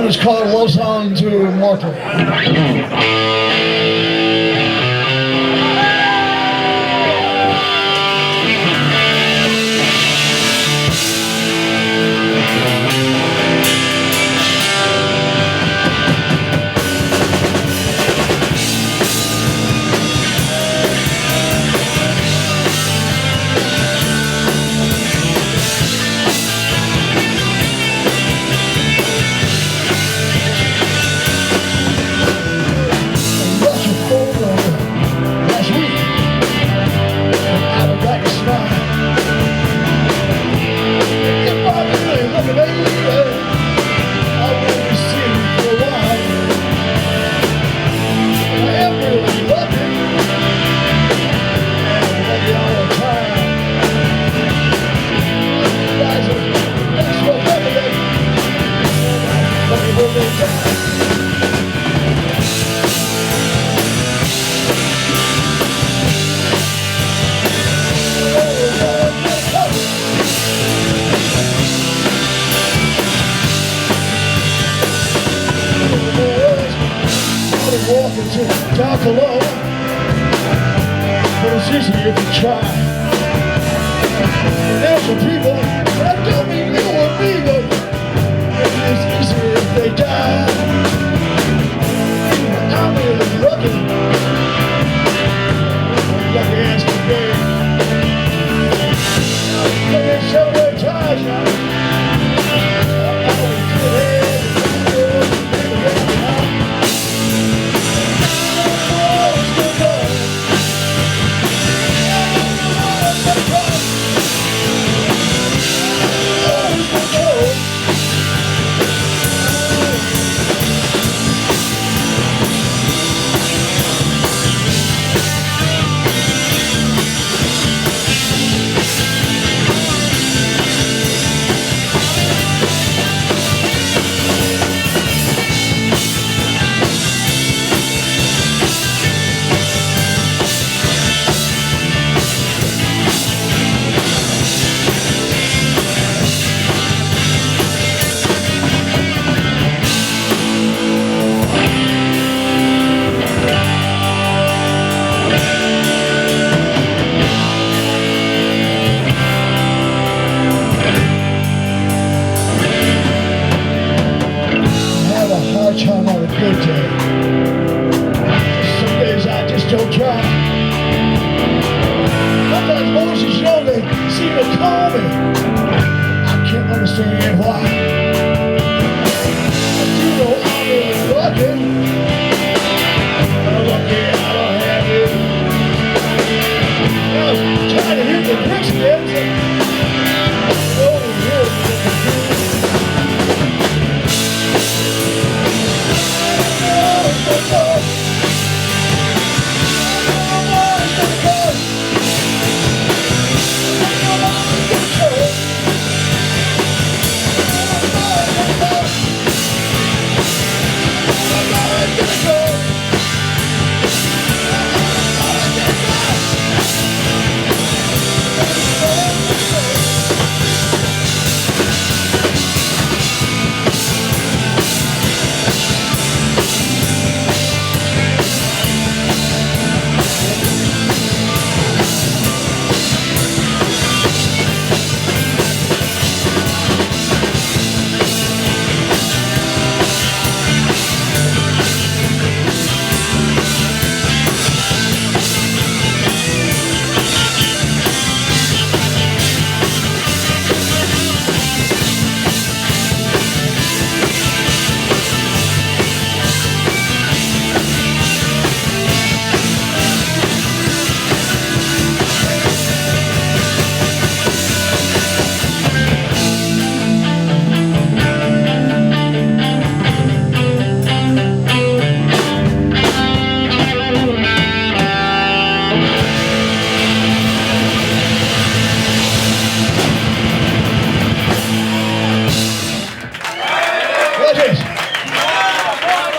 is called Love Song to Mortal. Walking to down below, but it's easy if you try. And there's some people that don't mean you or me, but it's easy if they die. I'm really lucky as can be. But there's so many times now. Time on a good day. Some days I just don't try. Sometimes voices, they seem to call me. I can't understand why.